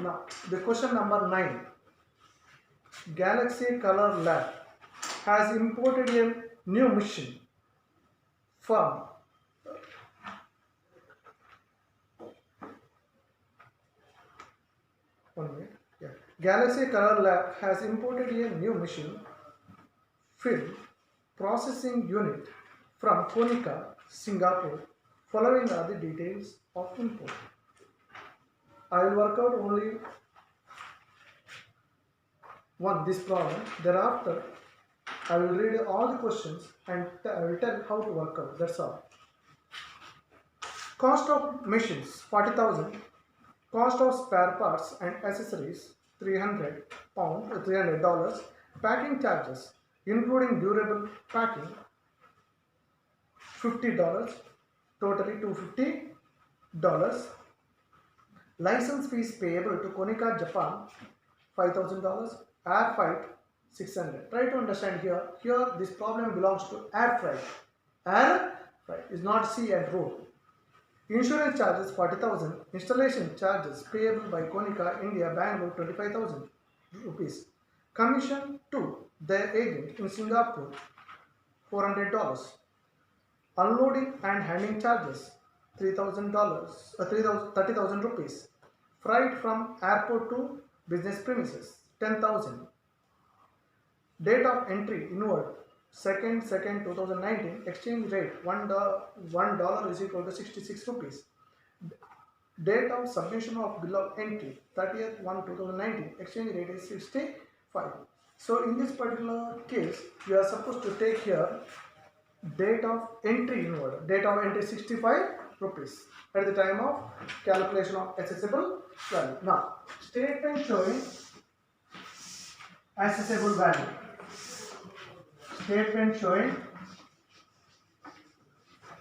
Now, the question number 9. Galaxy Color Lab has imported a new machine from one minute. Yeah. Galaxy Color Lab has imported a new machine film processing unit from Konica, Singapore. Following are the details of import. I will work out only this problem. Thereafter, I will read all the questions and I will tell how to work out. That's all. Cost of machines 40,000. Cost of spare parts and accessories $300. Packing charges including durable packing $50. Totally $250. License fees payable to Konica Japan $5,000. Air freight 600. Try to understand here. Here this problem belongs to air freight. Air freight is not sea and road. Insurance charges 40,000. Installation charges payable by Konica India Bangalore 25,000 rupees. Commission to their agent in Singapore $400. Unloading and handling charges $30,000 rupees. Freight from airport to business premises 10,000. Date of entry inward 2nd 2019. Exchange rate $1 is equal to 66 rupees. Date of submission of bill of entry 30th 1 2019. Exchange rate is 65. So in this particular case you are supposed to take here date of entry inward. Date of entry 65 rupees at the time of calculation of accessible value. Now statement showing accessible value. Statement showing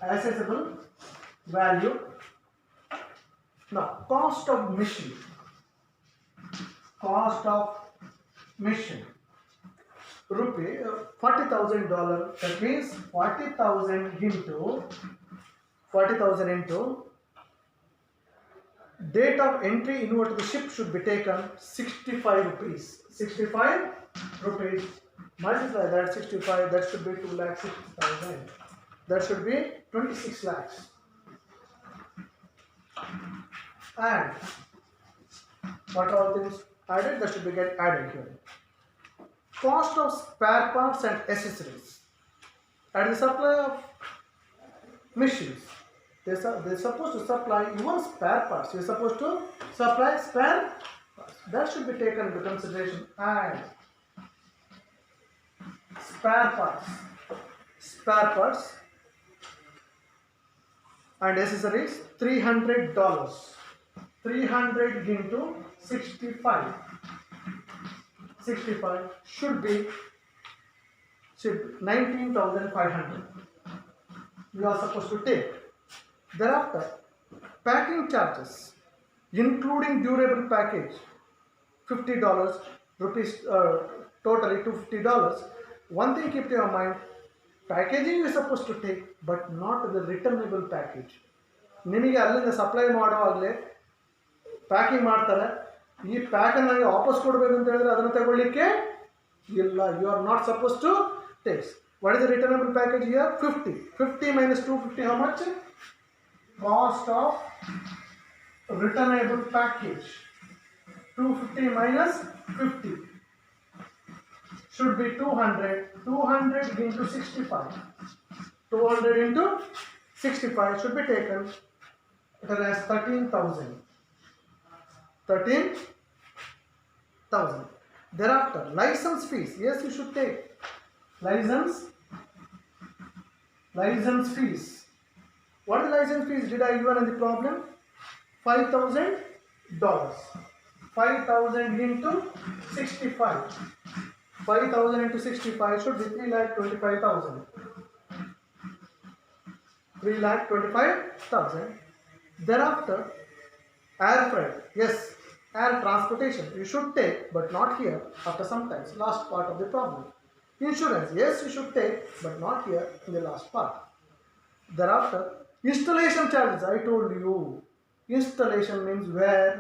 accessible value. Now cost of machine. Cost of machine rupee $40,000. That means 40,000 into date of entry inward to the ship should be taken 65 rupees. 65 rupees. Multiply that 65, that should be 2,60,000. That should be 26 lakhs. And what all things added, that should be get added here. Cost of spare parts and accessories. And the supply of machines. They're supposed to supply even spare parts. You're supposed to supply spare parts. That should be taken into consideration. And spare parts and accessories $300. 300 into 65 should be 19,500. You are supposed to take. Thereafter, packing charges including durable package $50 rupees, totally $250. One thing keep in your mind, packaging you are supposed to take but not the returnable package. ನಿಮಗೆ ಅಲ್ಲಿಂದ supply ಮಾಡುವಾಗಲೇ packing ಮಾಡ್ತಾರೆ. ಈ ಪ್ಯಾಕನ್ನು ನನಗೆ ವಾಪಸ್ ಕೊಡಬೇಕು ಅಂತ ಹೇಳಿದ್ರೆ ಅದನ್ನು ತಗೊಳ್ಳಿಕ್ಕೆ ಇಲ್ಲ. You are not suppose to takes. What is the returnable package here? 50 minus 250 how much? Cost of returnable package 250 minus 50 should be 200. 200 into 65. 200 into 65 should be taken. It has 13,000. 13,000. Thereafter, license fees. Yes, you should take license fees. What is license fees? Did I given in the problem? $5,000. 5,000 into 65. 5,000 into 65 should be 3,25,000. 3,25,000. Thereafter, air freight. Yes, air transportation. You should take, but not here. After some times, last part of the problem. Insurance. Yes, you should take, but not here in the last part. Thereafter, installation charges. I told you, installation means where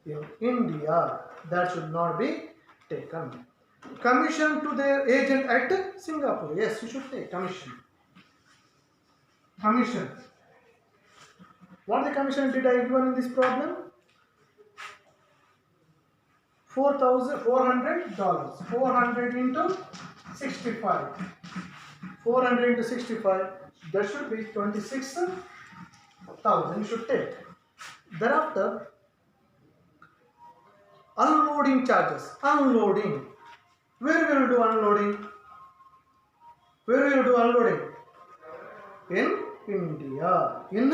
in India. That should not be taken. Commission to their agent at Singapore. Yes, you should take commission. Commission. What the commission did I given in this problem? $4,400. 400 into 65. 400 into 65. That should be 26,000. You should take. Thereafter, unloading charges. Unloading. Where will you do unloading? Where will you do unloading? In India. In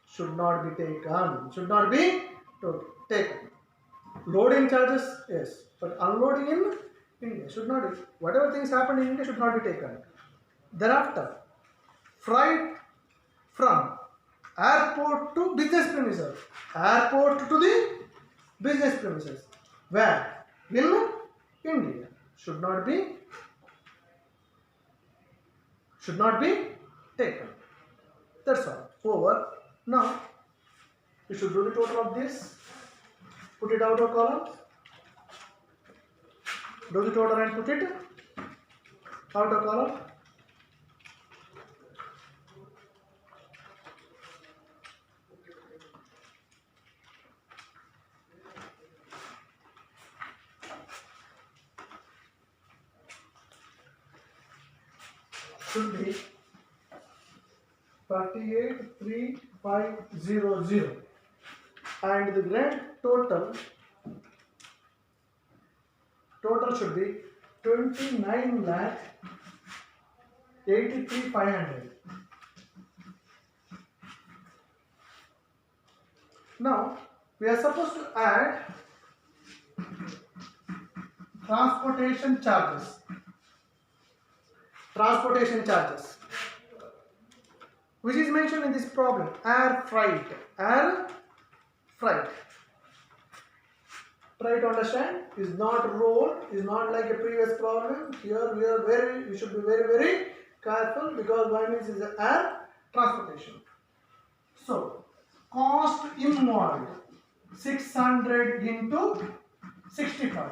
should not be taken. Should not be taken. Loading charges, yes, but unloading in India should not be. Whatever things happen in India should not be taken. Thereafter, freight from airport to business premises. Airport to the business premises. Where? In India. Should not be taken. That's all. Over. Now, you should do the total of this. Put it out of column. Do the total and put it out of column. Should be 38,350 and the grand total should be 29,83,500. Now we are supposed to add transportation charges. Which is mentioned in this problem. Air freight. Try to understand. Is not road. Is not like a previous problem. Here we should be very careful because one is the air transportation. So cost involved 600 into 65.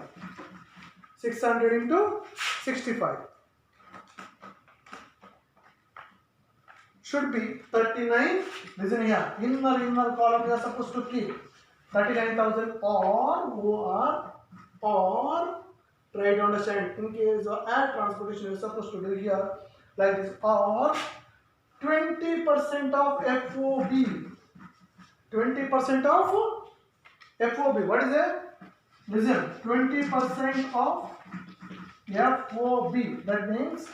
600 into 65. Should be 39. Listen here. Inner column you are supposed to keep 39,000 or try to understand. In case of air transportation you are supposed to do here like this, or 20% of FOB. 20% of FOB. What is it? Listen. 20% of FOB. That means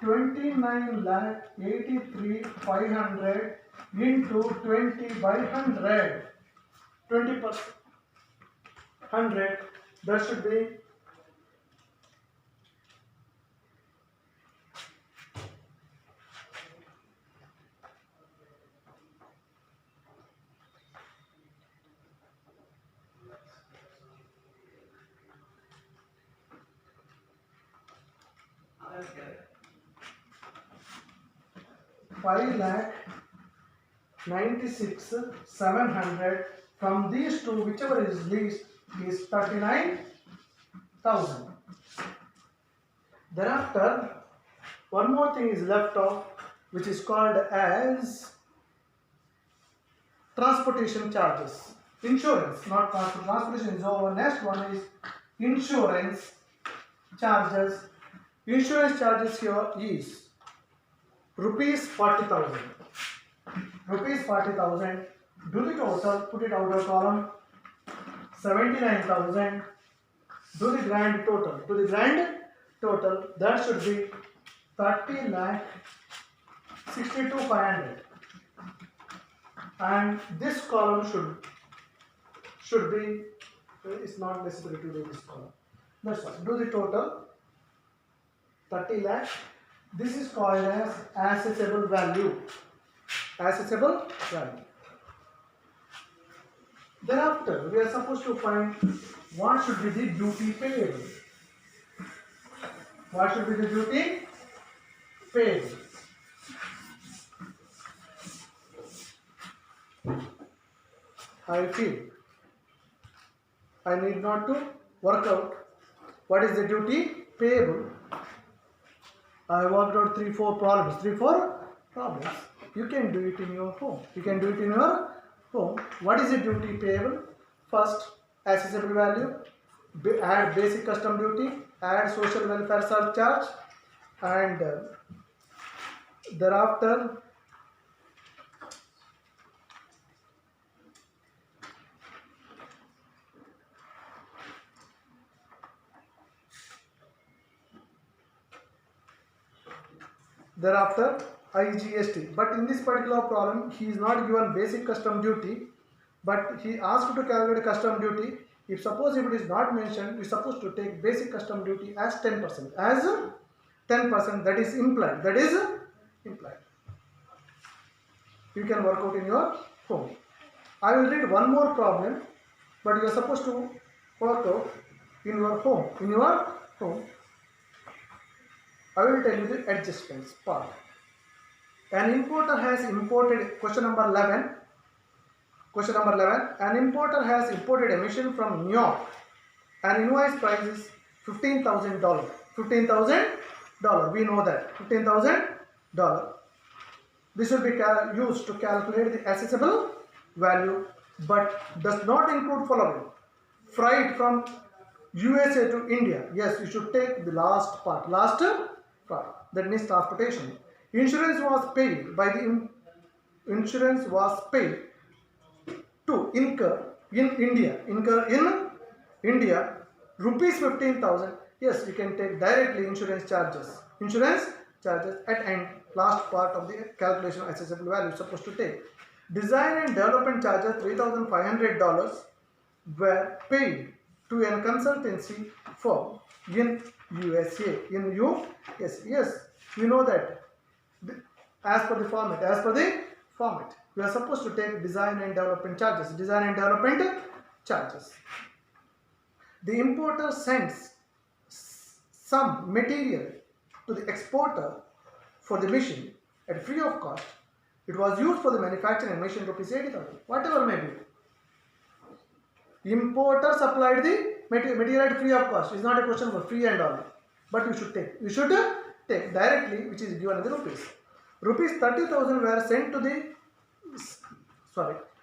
29,83,500 into 20 by 100. 20%. 100. That should be 5,96,700. From these two, whichever is least is 39,000. Thereafter, one more thing is left off, which is called as transportation charges. Insurance, not transport. Transportation is over. Next one is insurance charges. Insurance charges here is rupees 40,000. Rupees 40,000. Do the total, put it out of column. 79,000. Do the grand total. To the grand total, that should be 30,62,500. And this column should be. It's not necessary to do this column. That's all. Do the total. 30 lakh. This is called as assessable value. Assessable value. Thereafter, we are supposed to find what should be the duty paid. What should be the duty paid? I feel I need not to work out what is the duty payable. I worked out 3-4 problems. 3-4 problems. You can do it in your home. You can do it in your home. What is the duty payable? First, accessible value. Add basic custom duty. Add social welfare surcharge. And thereafter, IGST. But in this particular problem, he is not given basic custom duty, but he asked to calculate custom duty. If it is not mentioned, we are supposed to take basic custom duty as 10%. As 10%, that is implied. That is implied. You can work out in your home. I will read one more problem, but you are supposed to work out in your home. In your home, I will tell you the adjustments part. An importer has imported, question number 11. Question number 11. An importer has imported a machine from New York. An invoice price is $15,000. $15,000. We know that. $15,000. This will be used to calculate the accessible value, but does not include following. Freight from USA to India. Yes, you should take the last part. Last part. That means transportation. Insurance was paid by the insurance was paid to incur in India. Incur in India rupees 15,000. Yes, you can take directly insurance charges. Insurance charges at end. Last part of the calculation of accessible value supposed to take. Design and development charges $3,500 were paid to a consultancy firm in USA. In US. Yes, we know that. As per the format, we are supposed to take design and development charges. Design and development charges. The importer sends some material to the exporter for the machine at free of cost. It was used for the manufacturing machine rupees 80,000. Whatever may be. Importer supplied the material at free of cost. It's not a question for free and all. But you should take. You should take directly, which is given in the rupees. Rupees 30,000 were sent to the.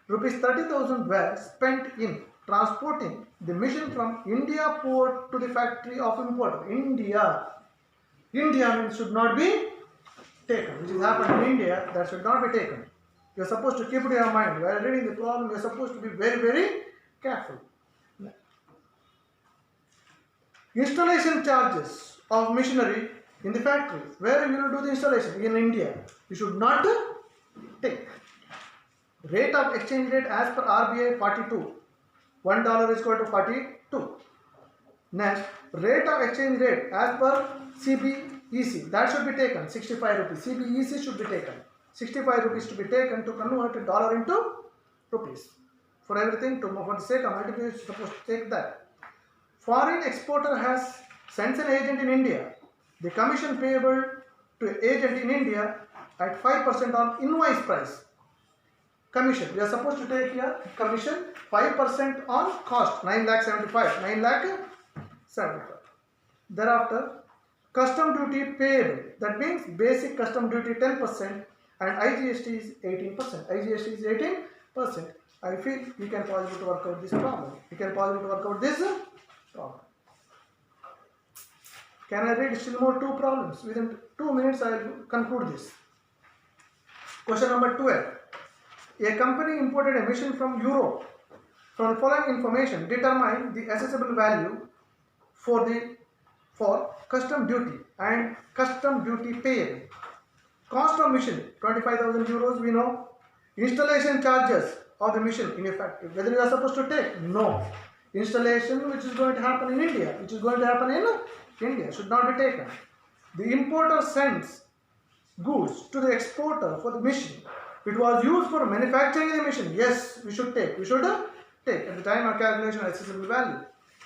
Rupees 30,000 were spent in transporting the machine from India port to the factory of importer. India means should not be taken. Which is happened in India, that should not be taken. You are supposed to keep it in your mind. While reading the problem, you are supposed to be very, very careful. Installation charges of machinery in the factory. Where you will do the installation? In India. You should not take. Rate of exchange rate as per RBI 42. $1 is equal to 42. Next, rate of exchange rate as per CBEC. That should be taken. 65 rupees. CBEC should be taken. 65 rupees to be taken to convert a dollar into rupees. For everything, for the sake of multiplication, you are supposed to take that. Foreign exporter has sends an agent in India. The commission payable to agent in India at 5% on invoice price. Commission. We are supposed to take here commission 5% on cost. 9,75,000. 9,75,000. Thereafter, custom duty payable. That means basic custom duty 10% and IGST is 18%. IGST is 18%. I feel you can possibly work out this problem. You can possibly work out this problem. Can I read still more 2 problems? Within 2 minutes I will conclude this. Question number 12. A company imported a machine from Europe. From the following information, determine the accessible value for custom duty and custom duty payable. Cost of machine 25,000 euros. We know. Installation charges of the machine in a factory. Whether you are supposed to take? No. Installation which is going to happen in India, should not be taken. The importer sends goods to the exporter for the machine. It was used for manufacturing the machine. Yes, we should take. At the time of calculation of accessible value.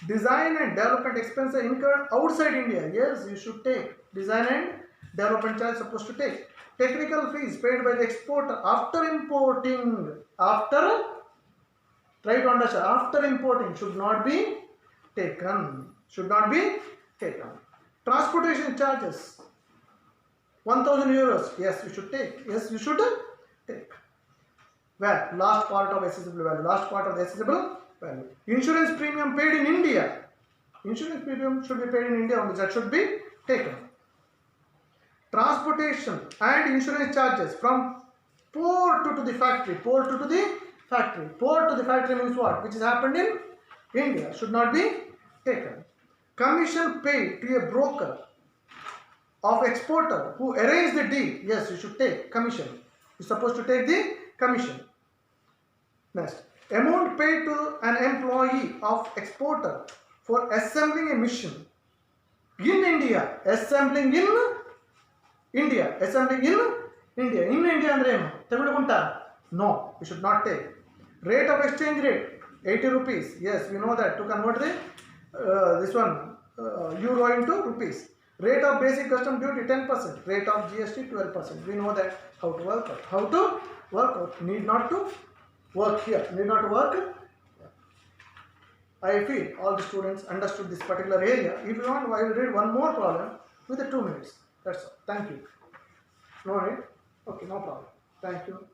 Design and development expenses incurred outside India. Yes, you should take. Design and development charge supposed to take. Technical fees paid by the exporter after importing. After Try to understand. After importing, should not be taken. Should not be taken. Transportation charges. 1000 euros. Yes, you should take. Yes, you should take. Where? Last part of accessible value. Last part of the accessible value. Insurance premium paid in India. Insurance premium should be paid in India only. That should be taken. Transportation and insurance charges from port to the factory. Port to the factory. Port to the factory means what? Which has happened in India. Should not be taken. Commission paid to a broker of exporter who arranged the deal. Yes, you should take commission. You're supposed to take the commission. Next, amount paid to an employee of exporter for assembling a machine in India. Assembling in India. Assembling in India. In India andre enu? Tegudukunta? No, you should not take. Rate of exchange rate 80 rupees. Yes, we know that to convert the this one euro into rupees. Rate of basic custom duty 10%. Rate of GST 12%. We know that how to work out. How to work out. Need not to work here. Need not to work. I feel all the students understood this particular area. If you want, I will read one more problem with the 2 minutes. That's all. Thank you. No need? Okay, no problem. Thank you.